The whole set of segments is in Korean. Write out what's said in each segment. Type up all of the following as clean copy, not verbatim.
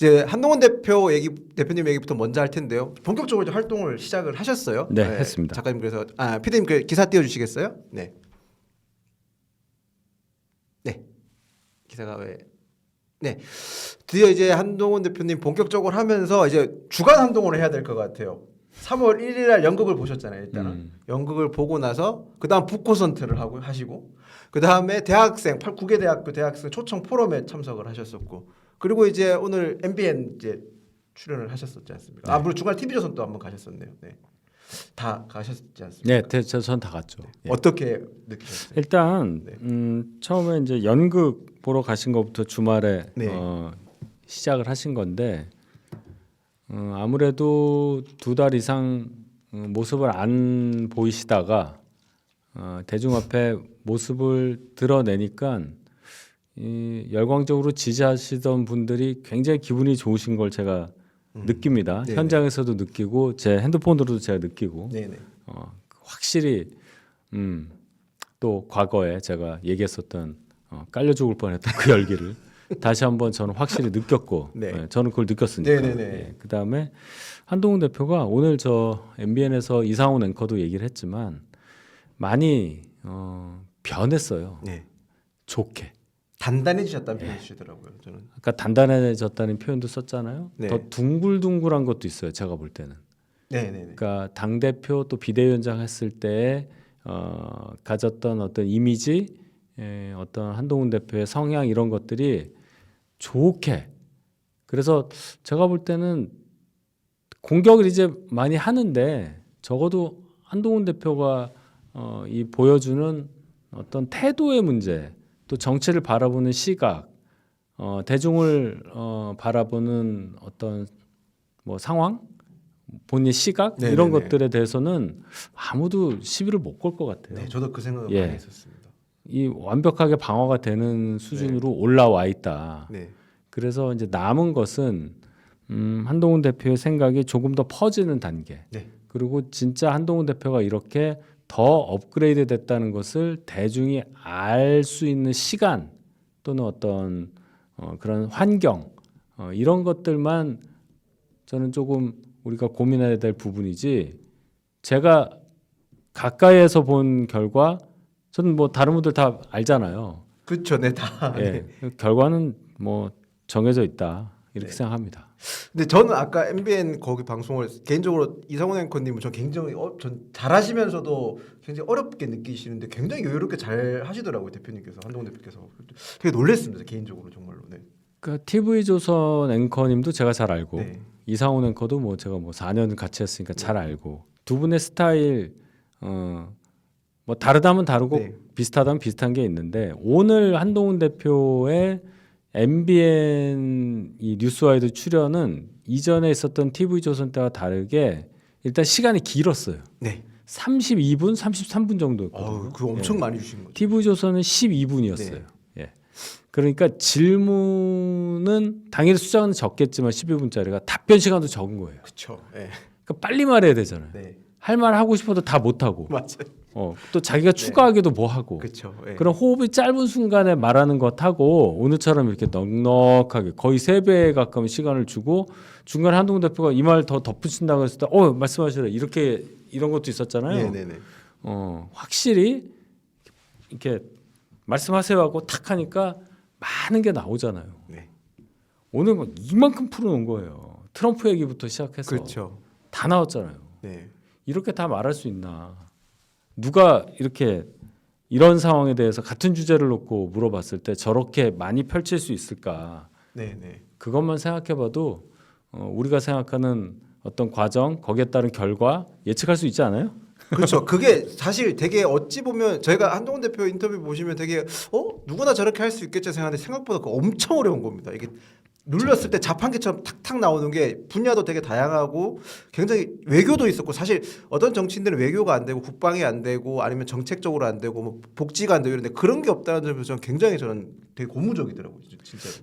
이제 한동훈 대표님 얘기부터 먼저 할 텐데요. 본격적으로 이제 활동을 시작을 하셨어요. 네, 했습니다. 작가님 그래서 PD님 그 기사 띄워주시겠어요? 네. 네. 기사가 왜? 네. 드디어 이제 한동훈 대표님 본격적으로 하면서 이제 주간 활동을 해야 될 것 같아요. 3월 1일 날 연극을 보셨잖아요. 일단은 연극을 보고 나서 그다음 북 콘서트를 하시고 그다음에 대학생 9개 대학교 대학생 초청 포럼에 참석을 하셨었고 그리고 이제 오늘 MBN 이제 출연을 하셨었지 않습니까? 네. 물론 주간 TV조선도 한번 가셨었네요. 네. 다 가셨지 않습니까? 네, 전 다 갔죠. 예. 어떻게 느끼셨어요? 일단 네. 처음에 이제 연극 보러 가신 것부터 주말에 네. 시작을 하신 건데 아무래도 2달 이상 모습을 안 보이시다가 대중 앞에 모습을 드러내니까 열광적으로 지지하시던 분들이 굉장히 기분이 좋으신 걸 제가 느낍니다. 네네. 현장에서도 느끼고 제 핸드폰으로도 제가 느끼고 네네. 확실히 또 과거에 제가 얘기했었던 깔려 죽을 뻔했던 그 열기를 다시 한번 저는 확실히 느꼈고 네. 예, 저는 그걸 느꼈으니까. 네네네. 예, 그다음에 한동훈 대표가 오늘 저 MBN에서 이상훈 앵커도 얘기를 했지만 많이 변했어요. 네. 좋게. 단단해지셨다는 표현 주시더라고요. 저는. 아까 단단해졌다는 표현도 썼잖아요. 네. 더 둥글둥글한 것도 있어요. 제가 볼 때는. 네네네. 그러니까 당 대표 또 비대위원장 했을 때 가졌던 어떤 이미지, 어떤 한동훈 대표의 성향 이런 것들이 좋게. 그래서 제가 볼 때는 공격을 이제 많이 하는데 적어도 한동훈 대표가 이 보여주는 어떤 태도의 문제, 또 정치를 바라보는 시각, 대중을 바라보는 어떤 뭐 상황, 본인의 시각 네네네. 이런 것들에 대해서는 아무도 시비를 못 걸 것 같아요. 네, 저도 그 생각을 예. 많이 했었습니다. 이 완벽하게 방어가 되는 수준으로 올라와 있다. 네. 그래서 이제 남은 것은 한동훈 대표의 생각이 조금 더 퍼지는 단계. 네. 그리고 진짜 한동훈 대표가 이렇게 더 업그레이드 됐다는 것을 대중이 알 수 있는 시간 또는 어떤 그런 환경 이런 것들만 저는 조금 우리가 고민해야 될 부분이지 제가 가까이에서 본 결과 저는 뭐 다른 분들 다 알잖아요. 그렇죠. 네, 다. 예, 네. 결과는 뭐 정해져 있다 이렇게 네. 생각합니다. 근데 저는 아까 MBN 거기 방송을 개인적으로 이상훈 앵커님은 전 굉장히 전 잘하시면서도 굉장히 어렵게 느끼시는데 굉장히 여유롭게 잘 하시더라고요 대표님께서 한동훈 대표께서 되게 놀랐습니다 개인적으로 정말로. 네. 그 TV 조선 앵커님도 제가 잘 알고 네. 이상훈 앵커도 뭐 제가 뭐 4년 같이 했으니까 잘 알고 두 분의 스타일 뭐 다르다면 다르고 네. 비슷하다면 비슷한 게 있는데 오늘 한동훈 대표의 MBN 이 뉴스와이드 출연은 이전에 있었던 TV 조선 때와 다르게 일단 시간이 길었어요. 네. 32분, 33분 정도였거든요. 그거 엄청 많이 주신 거죠. TV 조선은 12분이었어요. 네. 예. 그러니까 질문은 당연히 숫자는 적겠지만 12분짜리가 답변 시간도 적은 거예요. 그렇죠. 네. 그러니까 빨리 말해야 되잖아요. 네. 할 말 하고 싶어도 다 못 하고. 맞아요. 또 자기가 추가하기도 뭐 하고. 그렇죠. 네. 그런 호흡이 짧은 순간에 말하는 것하고 오늘처럼 이렇게 넉넉하게 거의 3배에 가까운 시간을 주고 중간에 한동훈 대표가 이 말 더 덧붙인다고 했을 때 말씀하시라 이렇게 이런 것도 있었잖아요. 네네네. 확실히 이렇게 말씀하세요 하고 탁 하니까 많은 게 나오잖아요. 네. 오늘 뭐 이만큼 풀어놓은 거예요. 트럼프 얘기부터 시작해서 그렇죠. 다 나왔잖아요. 네. 이렇게 다 말할 수 있나? 누가 이렇게 이런 상황에 대해서 같은 주제를 놓고 물어봤을 때 저렇게 많이 펼칠 수 있을까? 네네. 그것만 생각해봐도 우리가 생각하는 어떤 과정, 거기에 따른 결과 예측할 수 있지 않아요? 그렇죠. 그게 사실 되게 어찌 보면 저희가 한동훈 대표 인터뷰 보시면 되게 누구나 저렇게 할 수 있겠지 생각하는데 생각보다 그거 엄청 어려운 겁니다. 이게 눌렀을 때 자판기처럼 탁탁 나오는 게 분야도 되게 다양하고 굉장히 외교도 있었고 사실 어떤 정치인들은 외교가 안 되고 국방이 안 되고 아니면 정책적으로 안 되고 뭐 복지가 안 되고 이런데 그런 게 없다는 점에서 저는 굉장히 저는 되게 고무적이더라고요. 진짜로.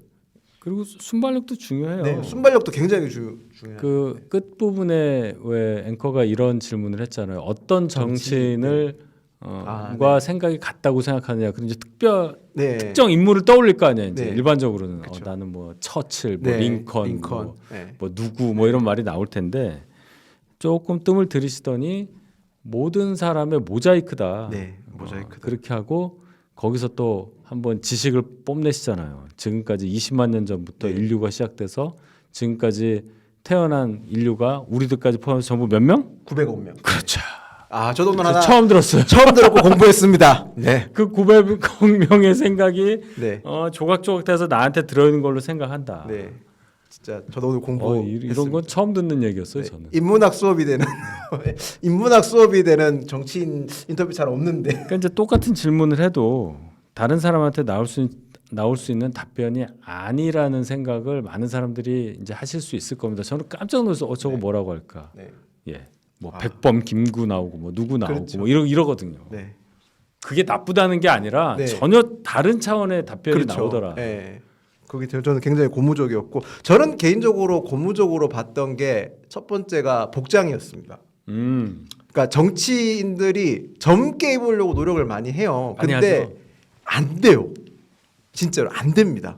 그리고 순발력도 중요해요. 네, 순발력도 굉장히 중요해요. 그 끝부분에 왜 앵커가 이런 질문을 했잖아요. 어떤 정치인을 과 생각이 같다고 생각하느냐. 그럼 이제 네. 특정 인물을 떠올릴 거 아니야. 이제 네. 일반적으로는 그쵸. 나는 뭐 처칠, 뭐 네. 링컨, 네. 뭐 누구 뭐 이런 말이 나올 텐데 조금 뜸을 들이시더니 모든 사람의 모자이크다. 네. 모자이크다. 그렇게 하고 거기서 또 한번 지식을 뽐내시잖아요. 지금까지 20만 년 전부터 네. 인류가 시작돼서 지금까지 태어난 인류가 우리들까지 포함해서 전부 몇 명? 900억 명. 그렇죠. 저도 오늘 하나 처음 들었어요. 처음 들었고 공부했습니다. 네. 그 900명의 생각이 네. 조각조각 돼서 나한테 들어있는 걸로 생각한다. 네. 진짜 저도 오늘 공부 이런 건 처음 듣는 얘기였어요. 네. 저는. 인문학 수업이 되는 인문학 수업이 되는 정치인 인터뷰 잘 없는데. 그러니까 이제 똑같은 질문을 해도 다른 사람한테 나올 수 있는 답변이 아니라는 생각을 많은 사람들이 이제 하실 수 있을 겁니다. 저는 깜짝 놀라서 저거 네. 뭐라고 할까? 네. 뭐 백범 김구 나오고 뭐 누구 나오고 그렇죠. 뭐 이러거든요. 네. 그게 나쁘다는 게 아니라 네. 전혀 다른 차원의 답변이 그렇죠. 나오더라. 네. 그게 저는 굉장히 고무적이었고 저는 개인적으로 고무적으로 봤던 게 첫 번째가 복장이었습니다. 그러니까 정치인들이 젊게 입으려고 노력을 많이 해요. 많이 근데 하죠. 안 돼요. 진짜로 안 됩니다.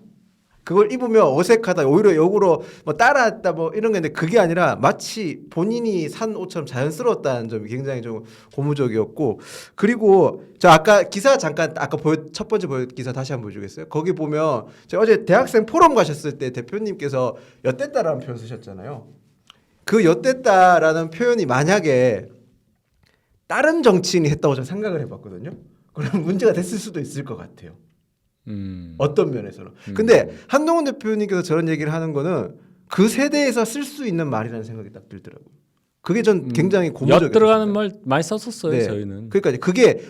그걸 입으면 어색하다. 오히려 역으로 뭐 따라했다 뭐 이런 게 있는데 그게 아니라 마치 본인이 산 옷처럼 자연스러웠다는 점이 굉장히 좀 고무적이었고 그리고 저 아까 기사 잠깐 아까 첫 번째 기사 다시 한번 보여주겠어요? 거기 보면 제가 어제 대학생 포럼 가셨을 때 대표님께서 엿됐다라는 표현 쓰셨잖아요. 그 엿됐다라는 표현이 만약에 다른 정치인이 했다고 저는 생각을 해봤거든요. 그럼 문제가 됐을 수도 있을 것 같아요. 어떤 면에서는. 근데 한동훈 대표님께서 저런 얘기를 하는 거는 그 세대에서 쓸 수 있는 말이라는 생각이 딱 들더라고요. 그게 전 굉장히 고무적이었어요. 엿 들어가는 말 많이 썼었어요. 네. 저희는. 그러니까 이제 그게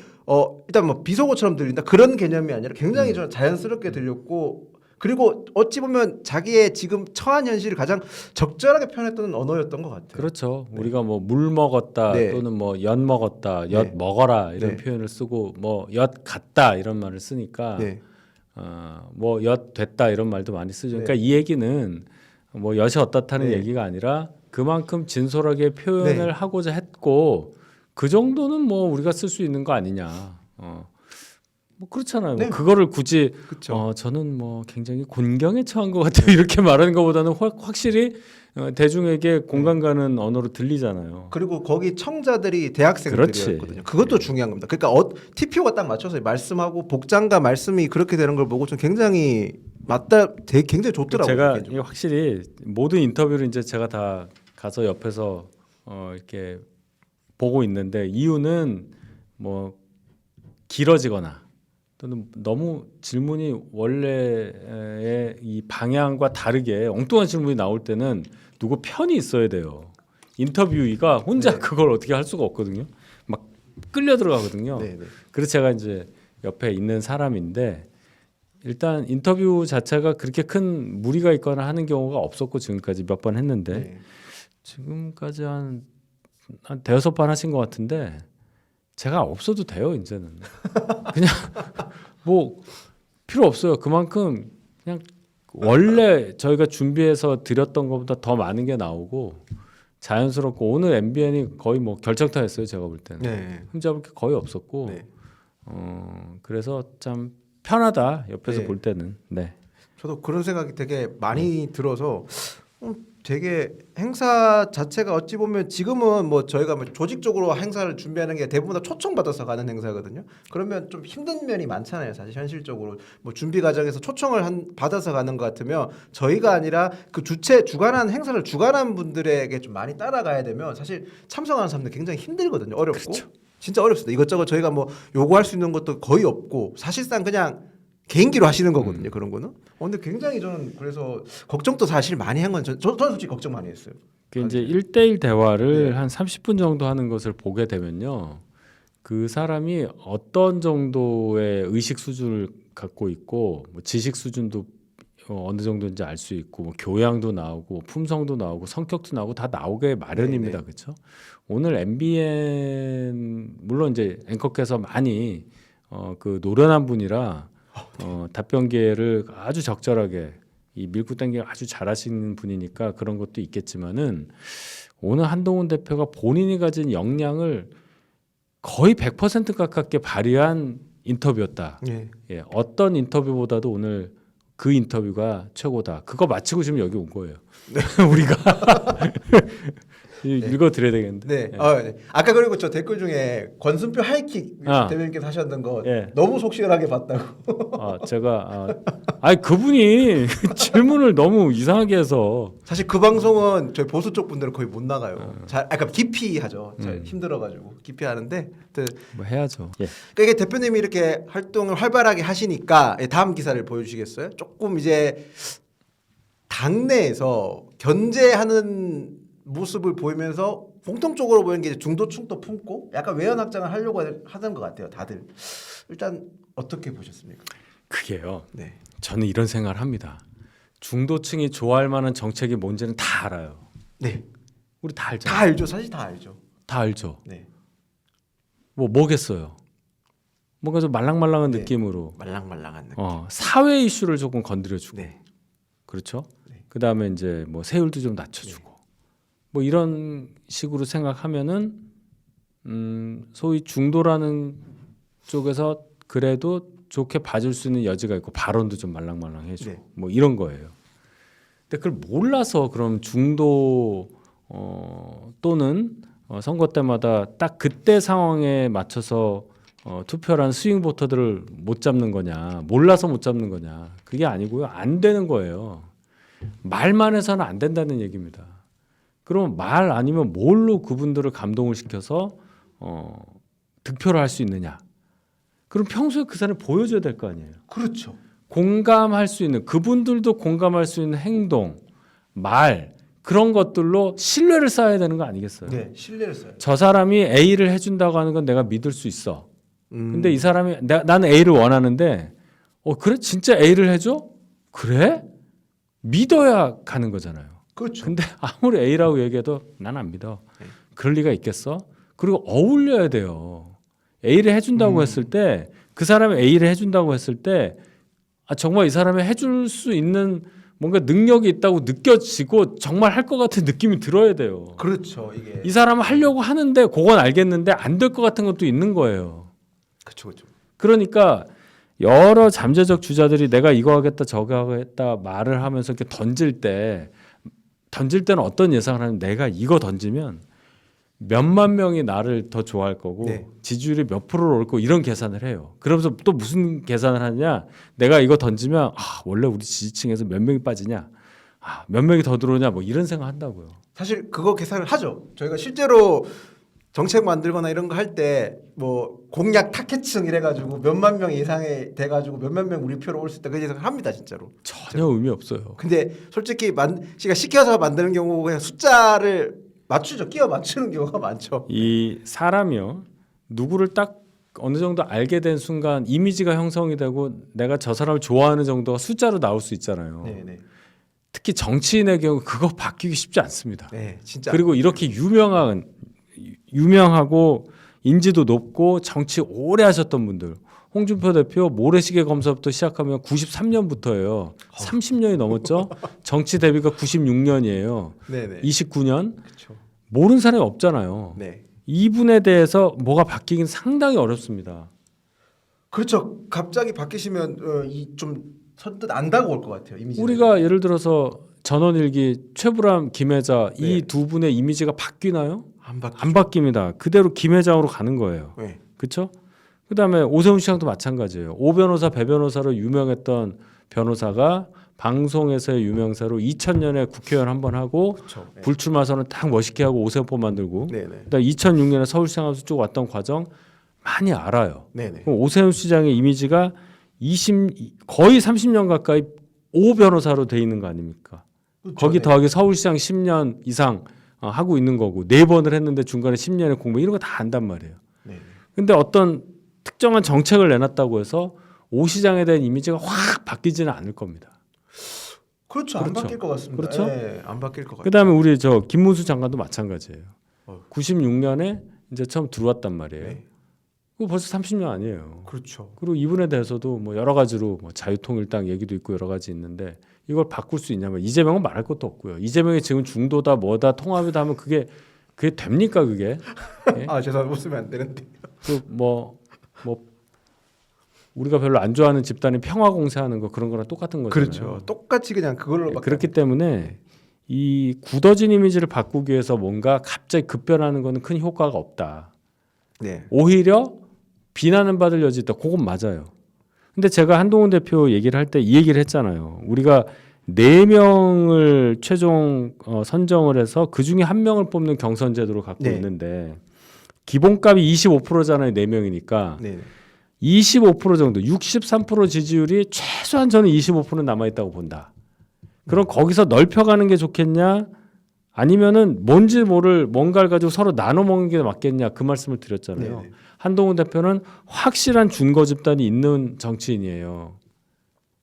일단 뭐 비속어처럼 들린다 그런 개념이 아니라 굉장히 저는 자연스럽게 들렸고 그리고 어찌 보면 자기의 지금 처한 현실을 가장 적절하게 표현했던 언어였던 것 같아요. 그렇죠. 네. 우리가 뭐 물 먹었다 네. 또는 뭐 엿 먹었다, 엿 네. 먹어라 이런 네. 표현을 쓰고 뭐 엿 갔다 이런 말을 쓰니까 네. 뭐 엿 됐다 이런 말도 많이 쓰죠. 네. 그러니까 이 얘기는 뭐 엿이 어떻다는 네. 얘기가 아니라 그만큼 진솔하게 표현을 네. 하고자 했고 그 정도는 뭐 우리가 쓸 수 있는 거 아니냐. 뭐 그렇잖아요. 네. 뭐 그거를 굳이 그렇죠. 저는 뭐 굉장히 곤경에 처한 것 같아요. 이렇게 말하는 것보다는 확실히 대중에게 공감 가는 언어로 들리잖아요. 그리고 거기 청자들이 대학생들이었거든요. 그것도 중요한 겁니다. 그러니까 TPO가 딱 맞춰서 말씀하고 복장과 말씀이 그렇게 되는 걸 보고 좀 굉장히 맞다, 굉장히 좋더라고요. 제가 개인적으로. 이게 확실히 모든 인터뷰를 이제 제가 다 가서 옆에서 이렇게 보고 있는데 이유는 뭐 길어지거나 또는 너무 질문이 원래의 이 방향과 다르게 엉뚱한 질문이 나올 때는 누구 편이 있어야 돼요. 인터뷰이가 혼자 네. 그걸 어떻게 할 수가 없거든요. 막 끌려 들어가거든요. 네, 네. 그래서 제가 이제 옆에 있는 사람인데 일단 인터뷰 자체가 그렇게 큰 무리가 있거나 하는 경우가 없었고 지금까지 몇 번 했는데 네. 지금까지 한 대여섯 번 하신 것 같은데 제가 없어도 돼요 이제는 그냥 뭐 필요 없어요. 그만큼 그냥 원래 저희가 준비해서 드렸던 것보다 더 많은 게 나오고 자연스럽고 오늘 MBN이 거의 뭐 결정타였어요. 제가 볼 때는 네. 흠잡을 게 거의 없었고 네. 그래서 참 편하다 옆에서 네. 볼 때는. 네. 저도 그런 생각이 되게 많이 들어서 되게 행사 자체가 어찌 보면 지금은 뭐 저희가 뭐 조직적으로 행사를 준비하는 게 대부분 다 초청받아서 가는 행사거든요. 그러면 좀 힘든 면이 많잖아요. 사실 현실적으로 뭐 준비 과정에서 초청을 받아서 가는 것 같으면 저희가 아니라 그 주관한 행사를 주관한 분들에게 좀 많이 따라가야 되면 사실 참석하는 사람들 굉장히 힘들거든요. 어렵고 그렇죠. 진짜 어렵습니다. 이것저것 저희가 뭐 요구할 수 있는 것도 거의 없고 사실상 그냥 개인기로 하시는 거거든요. 그런 거는. 근데 굉장히 저는 그래서 걱정도 사실 많이 한 건 저는 솔직히 걱정 많이 했어요. 그 이제 1대1 대화를 네. 한 30분 정도 하는 것을 보게 되면요. 그 사람이 어떤 정도의 의식 수준을 갖고 있고 뭐 지식 수준도 어느 정도인지 알 수 있고 뭐 교양도 나오고 품성도 나오고 성격도 나오고 다 나오게 마련입니다. 그렇죠? 오늘 MBN 물론 이제 앵커께서 많이 그 노련한 분이라 답변 기회를 아주 적절하게 이 밀고 당기기 아주 잘하시는 분이니까 그런 것도 있겠지만은 오늘 한동훈 대표가 본인이 가진 역량을 거의 100% 가깝게 발휘한 인터뷰였다. 예. 예, 어떤 인터뷰보다도 오늘 그 인터뷰가 최고다. 그거 마치고 지금 여기 온 거예요. 우리가 읽어드려야 되겠는데. 네. 예. 네. 아까 그리고 저 댓글 중에 권순표 하이킥 대변인께서 하셨던 거 예. 너무 속시원하게 봤다고. 제가 아니 그분이 질문을 너무 이상하게 해서 사실 그 방송은 저희 보수 쪽 분들은 거의 못 나가요. 그러니까 기피하죠. 힘들어가지고 기피하는데. 뭐 해야죠. 예. 그러니까 이게 대표님이 이렇게 활동을 활발하게 하시니까 다음 기사를 보여주시겠어요? 조금 이제 당내에서 견제하는 모습을 보이면서 공통적으로 보이는 게 중도층도 품고 약간 외연 확장을 하려고 하던 것 같아요. 다들 일단 어떻게 보셨습니까? 그게요. 네. 저는 이런 생각을 합니다. 중도층이 좋아할 만한 정책이 뭔지는 다 알아요. 네. 우리 다 알잖아요. 다 알죠. 사실 다 알죠. 다 알죠. 네. 뭐겠어요. 뭔가 좀 말랑말랑한 네. 느낌으로 말랑말랑한 느낌. 사회 이슈를 조금 건드려주고 네. 그렇죠. 네. 그 다음에 이제 뭐 세율도 좀 낮춰주고 뭐 이런 식으로 생각하면은 소위 중도라는 쪽에서 그래도 좋게 봐줄 수 있는 여지가 있고 발언도 좀 말랑말랑해주고 네. 뭐 이런 거예요. 근데 그걸 몰라서 그럼 중도 또는 선거 때마다 딱 그때 상황에 맞춰서 투표란 스윙 보터들을 못 잡는 거냐, 몰라서 못 잡는 거냐, 그게 아니고요. 안 되는 거예요. 말만 해서는 안 된다는 얘기입니다. 그럼 말 아니면 뭘로 그분들을 감동을 시켜서 득표를 할 수 있느냐? 그럼 평소에 그 사람을 보여줘야 될 거 아니에요. 그렇죠. 공감할 수 있는, 그분들도 공감할 수 있는 행동, 말 그런 것들로 신뢰를 쌓아야 되는 거 아니겠어요? 네. 신뢰를 써요. 저 사람이 A를 해준다고 하는 건 내가 믿을 수 있어. 근데 이 사람이 나는 A를 원하는데 그래 진짜 A를 해줘? 그래? 믿어야 가는 거잖아요. 그렇죠. 근데 아무리 A라고 얘기해도 난 안 믿어. 네. 그럴 리가 있겠어? 그리고 어울려야 돼요. A를 해준다고 했을 때 그 사람이 A를 해준다고 했을 때 정말 이 사람이 해줄 수 있는 뭔가 능력이 있다고 느껴지고 정말 할 것 같은 느낌이 들어야 돼요. 그렇죠. 이게 이 사람은 하려고 하는데 그건 알겠는데 안 될 것 같은 것도 있는 거예요. 그렇죠. 그러니까 여러 잠재적 주자들이 내가 이거 하겠다 저거 하겠다 말을 하면서 이렇게 던질 때는 어떤 예상을 하냐면 내가 이거 던지면 몇만 명이 나를 더 좋아할 거고 네. 지지율이 몇 프로로 올 거고 이런 계산을 해요. 그러면서 또 무슨 계산을 하냐? 내가 이거 던지면 원래 우리 지지층에서 몇 명이 빠지냐? 몇 명이 더 들어오냐? 뭐 이런 생각 한다고요. 사실 그거 계산을 하죠. 저희가 실제로 정책 만들거나 이런 거 할 때 뭐 공약 타겟층 이래가지고 몇만 명 이상이 돼가지고 몇만 명 우리 표로 올 수 있다 그 예상을 합니다 진짜로. 전혀 의미 없어요. 근데 솔직히 씨가 시켜서 만드는 경우 그냥 숫자를 맞추죠. 끼워 맞추는 경우가 많죠. 이 사람이요 누구를 딱 어느 정도 알게 된 순간 이미지가 형성이 되고 내가 저 사람을 좋아하는 정도가 숫자로 나올 수 있잖아요. 네네. 특히 정치인의 경우 그거 바뀌기 쉽지 않습니다. 네, 진짜. 그리고 이렇게 유명하고 인지도 높고 정치 오래 하셨던 분들 홍준표 대표 모래시계 검사부터 시작하면 93년부터예요. 30년이 넘었죠. 정치 데뷔가 96년이에요. 네네. 29년 그렇죠. 모르는 사람이 없잖아요. 네. 이분에 대해서 뭐가 바뀌긴 상당히 어렵습니다. 그렇죠. 갑자기 바뀌시면 이 좀 선뜻 안다고 올 것 같아요. 이미지. 우리가 예를 들어서 전원일기 최불암 김혜자 네. 이 두 분의 이미지가 바뀌나요? 안 바뀌. 안 바뀝니다. 그대로 김혜장으로 가는 거예요. 네. 그렇죠? 그다음에 오세훈 시장도 마찬가지예요. 오 변호사, 배 변호사로 유명했던 변호사가 방송에서의 유명세로 2000년에 국회의원 한 번 하고 그렇죠. 네. 불출마 선언 딱 멋있게 하고 오세훈법 만들고 네네. 그다음에 2006년에 서울시장 하면서 쭉 왔던 과정 많이 알아요. 네네. 그럼 오세훈 시장의 이미지가 거의 30년 가까이 오 변호사로 돼 있는 거 아닙니까? 그렇죠. 거기 네. 더하기 서울시장 10년 이상 하고 있는 거고 4번을 했는데 중간에 10년의 공부 이런 거 다 안단 말이에요. 네. 근데 어떤 특정한 정책을 내놨다고 해서 오 시장에 대한 이미지가 확 바뀌지는 않을 겁니다. 그렇죠. 안 그렇죠. 바뀔 것 같습니다. 그렇죠? 네, 안 바뀔 것 같아요. 그다음에 우리 저 김문수 장관도 마찬가지예요. 96년에 이제 처음 들어왔단 말이에요. 네. 그거 벌써 30년 아니에요. 그렇죠. 그리고 이분에 대해서도 뭐 여러 가지로 뭐 자유통일당 얘기도 있고 여러 가지 있는데 이걸 바꿀 수 있냐면 이재명은 말할 것도 없고요. 이재명이 지금 중도다 뭐다 통합이다 하면 그게 그게 됩니까 그게? 예? 아 죄송합니다. 웃으면 안 되는데. 그뭐 우리가 별로 안 좋아하는 집단이 평화 공세하는 거 그런 거랑 똑같은 거잖아요. 그렇죠. 똑같이 그냥 그걸로 막 그렇기 때문에 이 굳어진 이미지를 바꾸기 위해서 뭔가 갑자기 급변하는 거는 큰 효과가 없다. 네. 오히려 비난을 받을 여지 있다. 그건 맞아요. 근데 제가 한동훈 대표 얘기를 할 때 이 얘기를 했잖아요. 우리가 4명을 최종 선정을 해서 그중에 1명을 뽑는 경선 제도를 갖고 네. 있는데 기본값이 25%잖아요. 4명이니까. 네. 25% 정도, 63% 지지율이 최소한 저는 25% 남아 있다고 본다. 그럼 거기서 넓혀가는 게 좋겠냐? 아니면은 뭔지 모를 뭔가를 가지고 서로 나눠 먹는 게 맞겠냐? 그 말씀을 드렸잖아요. 네네. 한동훈 대표는 확실한 준거 집단이 있는 정치인이에요.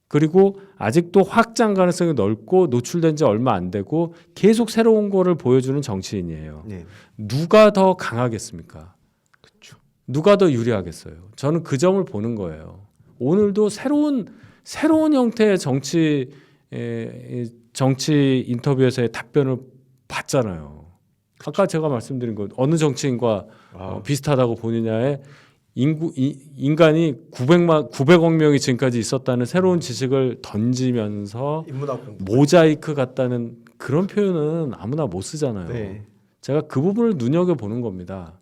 그리고 아직도 확장 가능성이 넓고 노출된 지 얼마 안 되고 계속 새로운 거를 보여주는 정치인이에요. 네. 누가 더 강하겠습니까? 그렇죠. 누가 더 유리하겠어요? 저는 그 점을 보는 거예요. 오늘도 새로운 형태의 정치 인터뷰에서의 답변을 봤잖아요. 아까 제가 말씀드린 거 어느 정치인과 비슷하다고 보느냐에 인간이 900억 명이 지금까지 있었다는 새로운 지식을 던지면서 인문학 공부. 모자이크 같다는 그런 표현은 아무나 못 쓰잖아요. 네. 제가 그 부분을 눈여겨 보는 겁니다.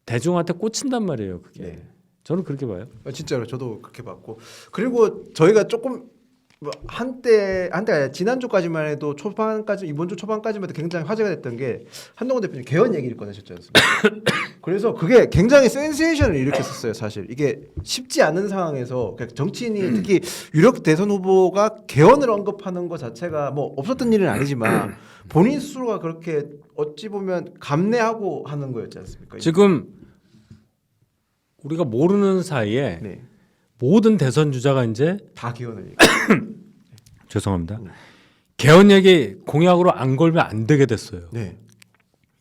대중한테 꽂힌단 말이에요. 그게. 네. 저는 그렇게 봐요. 진짜로 저도 그렇게 봤고 그리고 저희가 조금 뭐 한때 아니라 지난주까지만 해도 초반까지 이번 주 초반까지만 해도 굉장히 화제가 됐던 게 한동훈 대표님 개헌 얘기를 꺼내셨지 않습니까? 그래서 그게 굉장히 센세이션을 일으켰었어요. 사실 이게 쉽지 않은 상황에서 정치인이 특히 유력 대선 후보가 개헌을 언급하는 것 자체가 뭐 없었던 일은 아니지만 본인 스스로가 그렇게 어찌 보면 감내하고 하는 거였지 않습니까? 지금 우리가 모르는 사이에 네. 모든 대선 주자가 이제 다 개헌을 얘기. 죄송합니다. 개헌 얘기 공약으로 안 걸면 안 되게 됐어요. 네.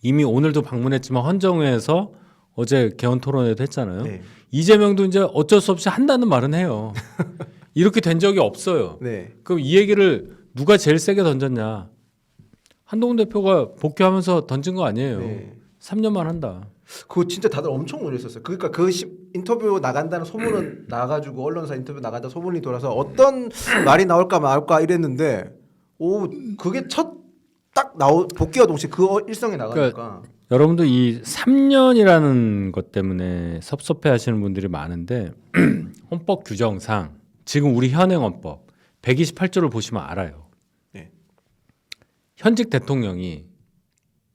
이미 오늘도 방문했지만 헌정회에서 어제 개헌 토론회도 했잖아요. 네. 이재명도 이제 어쩔 수 없이 한다는 말은 해요. 이렇게 된 적이 없어요. 네. 그럼 이 얘기를 누가 제일 세게 던졌냐? 한동훈 대표가 복귀하면서 던진 거 아니에요. 네. 3년만 한다. 그거 진짜 다들 엄청 놀랐었어요. 그러니까 인터뷰 나간다는 소문은 나가지고 언론사 인터뷰 나간다 소문이 돌아서 어떤 말이 나올까 말까 이랬는데 오 그게 딱 복귀와 동시에 그 일성에 나가니까 여러분도 이 3년이라는 것 때문에 섭섭해하시는 분들이 많은데 헌법 규정상 지금 우리 현행 헌법 128조를 보시면 알아요. 네. 현직 대통령이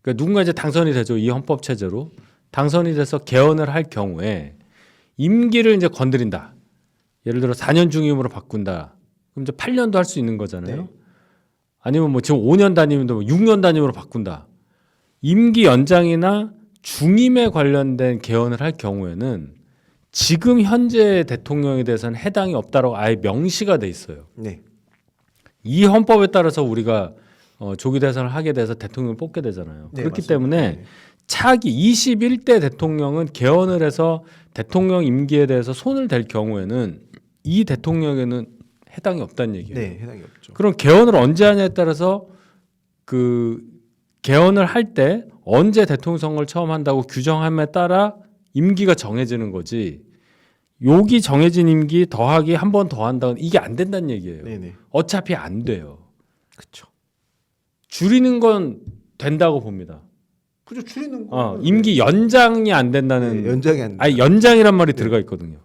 그러니까 누군가 이제 당선이 되죠. 이 헌법 체제로 당선이 돼서 개헌을 할 경우에 임기를 이제 건드린다. 예를 들어 4년 중임으로 바꾼다. 그럼 이제 8년도 할 수 있는 거잖아요. 네. 아니면 뭐 지금 5년 단임인데 6년 단임으로 바꾼다. 임기 연장이나 중임에 관련된 개헌을 할 경우에는 지금 현재 대통령에 대해서는 해당이 없다라고 아예 명시가 돼 있어요. 네. 이 헌법에 따라서 우리가 조기 대선을 하게 돼서 대통령을 뽑게 되잖아요. 네, 그렇기 맞습니다. 때문에 네. 차기 21대 대통령은 개헌을 해서 대통령 임기에 대해서 손을 댈 경우에는 이 대통령에는 해당이 없다는 얘기예요. 네, 해당이 없죠. 그럼 개헌을 언제 하냐에 따라서 그 개헌을 할 때 언제 대통령 선거를 처음 한다고 규정함에 따라 임기가 정해지는 거지. 여기 정해진 임기 더하기 한 번 더 한다는 이게 안 된다는 얘기예요. 네, 네. 어차피 안 돼요. 그렇죠. 줄이는 건 된다고 봅니다. 그죠 줄이는 거. 임기 연장이 안 된다는 네, 연장이 안 돼. 아니 연장이란 말이 들어가 있거든요.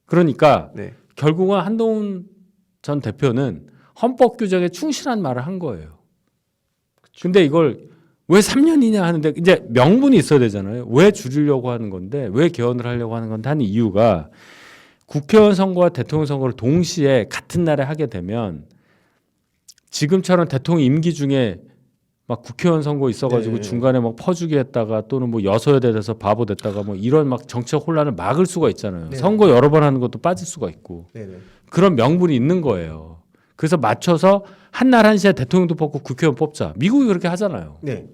그러니까 네. 결국은 한동훈 전 대표는 헌법 규정에 충실한 말을 한 거예요. 근데 이걸 왜 3년이냐 하는데 이제 명분이 있어야 되잖아요. 왜 줄이려고 하는 건데 왜 개헌을 하려고 하는 건데 하는 이유가 국회의원 선거와 대통령 선거를 동시에 같은 날에 하게 되면 지금처럼 대통령 임기 중에 막 국회의원 선거 있어가지고 네. 중간에 막 퍼주기 했다가 또는 뭐 여소야대 돼서 바보 됐다가 뭐 이런 막 정치적 혼란을 막을 수가 있잖아요. 네. 선거 여러 번 하는 것도 빠질 수가 있고 네, 네. 그런 명분이 있는 거예요. 그래서 맞춰서 한날 한시에 대통령도 뽑고 국회의원 뽑자. 미국이 그렇게 하잖아요. 네.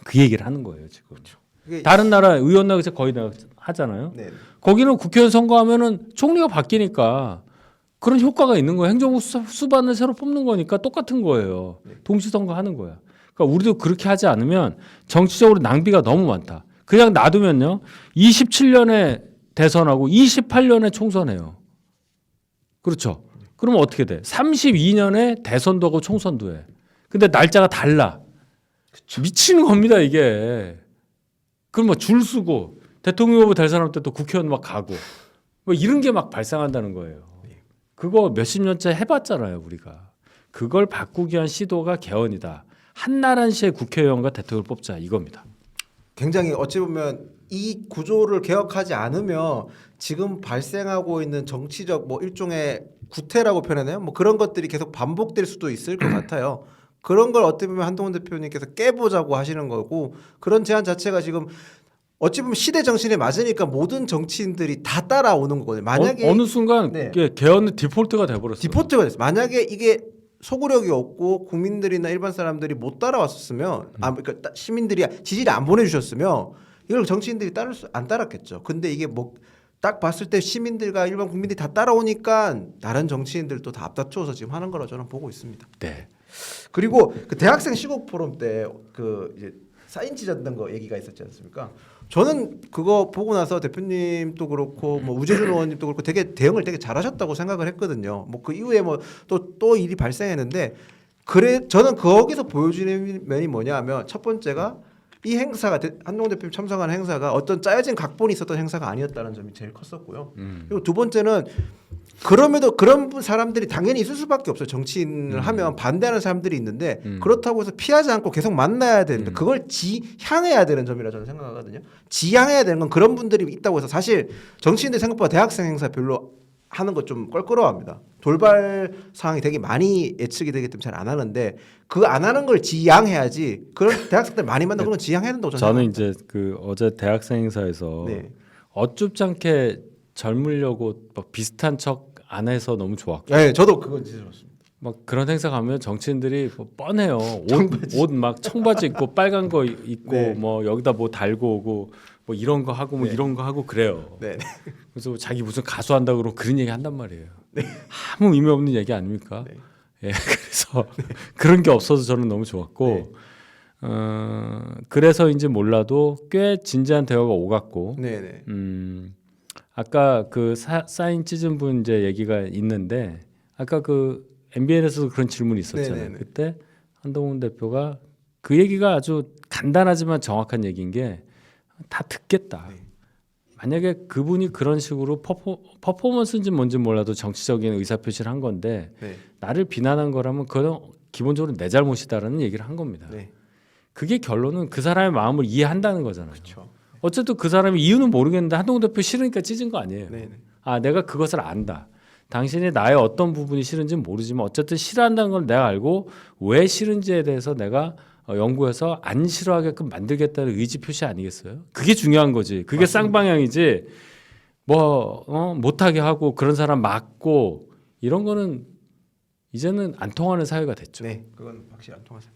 그 얘기를 하는 거예요 지금. 그게 다른 나라 의원락에서 거의 다 하잖아요. 네. 거기는 국회의원 선거하면은 총리가 바뀌니까 그런 효과가 있는 거예요. 행정부 수반을 새로 뽑는 거니까 똑같은 거예요. 동시 선거하는 거야. 그러니까 우리도 그렇게 하지 않으면 정치적으로 낭비가 너무 많다. 그냥 놔두면요. 27년에 대선하고 28년에 총선해요. 그렇죠. 그러면 어떻게 돼? 32년에 대선도 하고 총선도 해. 근데 날짜가 달라. 미치는 겁니다, 이게. 그럼 뭐 줄 서고 대통령 후보 될 사람 때 또 국회의원 막 가고 뭐 이런 게 막 발생한다는 거예요. 그거 몇십 년째 해봤잖아요, 우리가. 그걸 바꾸기 위한 시도가 개헌이다. 한나라시의 국회의원과 대통령을 뽑자 이겁니다. 굉장히 어찌 보면 이 구조를 개혁하지 않으면 지금 발생하고 있는 정치적 뭐 일종의 구태라고 표현하나요? 뭐 그런 것들이 계속 반복될 수도 있을 것 같아요. 그런 걸 어떻게 보면 한동훈 대표님께서 깨보자고 하시는 거고 그런 제안 자체가 지금 어찌 보면 시대 정신에 맞으니까 모든 정치인들이 다 따라오는 거거든요. 만약에 어느 순간 네. 이게 개헌은 디폴트가 돼버렸어요. 디포트가 됐어요. 만약에 이게 소구력이 없고 국민들이나 일반 사람들이 못 따라왔었으면 그러니까 시민들이 지지를 안 보내주셨으면 이걸 정치인들이 안 따랐겠죠. 근데 이게 뭐 딱 봤을 때 시민들과 일반 국민들이 다 따라오니까 다른 정치인들도 다 앞다투어서 지금 하는 거라 저는 보고 있습니다. 네. 그리고 그 대학생 시국 포럼 때 그 이제 사인 찢었던 거 얘기가 있었지 않습니까? 저는 그거 보고 나서 대표님도 그렇고 뭐 우재준 의원님도 그렇고 되게 대응을 되게 잘하셨다고 생각을 했거든요. 뭐 그 이후에 뭐 또 일이 발생했는데 그래 저는 거기서 보여주는 면이 뭐냐하면 첫 번째가 이 행사가 한동훈 대표님 참석하는 행사가 어떤 짜여진 각본이 있었던 행사가 아니었다는 점이 제일 컸었고요. 그리고 두 번째는 그럼에도 그런 사람들이 당연히 있을 수밖에 없어요. 정치인을 하면 반대하는 사람들이 있는데 그렇다고 해서 피하지 않고 계속 만나야 되는데 그걸 지향해야 되는 점이라 저는 생각하거든요. 지향해야 되는 건 그런 분들이 있다고 해서 사실 정치인들 생각보다 대학생 행사 별로 하는 거 좀 껄끄러워합니다. 돌발 상황이 되게 많이 예측이 되기 때문에 잘 안 하는데 그 안 하는 걸 지향해야지. 그런 대학생들 많이 만나는 건 지향해야 된다고 저는 생각합니다. 이제 그 어제 대학생 행사에서 네. 어쭙지 않게 젊으려고 막 비슷한 척 안 해서 너무 좋았고 네, 저도 그건 진짜 좋습니다. 막 그런 행사 가면 정치인들이 뭐 뻔해요. 옷 막 청바지 입고 빨간 거 입고 네. 뭐 여기다 뭐 달고 오고 뭐 이런 거 하고 뭐 네. 이런 거 하고 그래요. 네. 그래서 자기 무슨 가수 한다고 그러고 그런 얘기 한단 말이에요. 아무 의미 없는 얘기 아닙니까? 네. 예, 그래서 그런 게 없어서 저는 너무 좋았고 그래서인지 몰라도 꽤 진지한 대화가 오갔고 네. 아까 그 사인 찢은 분 이제 얘기가 있는데 아까 그 MBN에서도 그런 질문이 있었잖아요. 네네네. 그때 한동훈 대표가 그 얘기가 아주 간단하지만 정확한 얘기인 게 다 듣겠다. 네. 만약에 그분이 그런 식으로 퍼포먼스인지 뭔지 몰라도 정치적인 의사표시를 한 건데 네. 나를 비난한 거라면 그건 기본적으로 내 잘못이다라는 얘기를 한 겁니다. 네. 그게 결론은 그 사람의 마음을 이해한다는 거잖아요. 그렇죠. 어쨌든 그 사람이 이유는 모르겠는데 한동훈 대표 싫으니까 찢은 거 아니에요. 네. 아 내가 그것을 안다. 당신이 나의 어떤 부분이 싫은지는 모르지만 어쨌든 싫어한다는 걸 내가 알고 왜 싫은지에 대해서 내가 연구해서 안 싫어하게끔 만들겠다는 의지 표시 아니겠어요? 그게 중요한 거지. 그게 맞습니다. 쌍방향이지. 뭐 못하게 하고 그런 사람 막고 이런 거는 이제는 안 통하는 사회가 됐죠. 네. 그건 확실히 안 통하세요.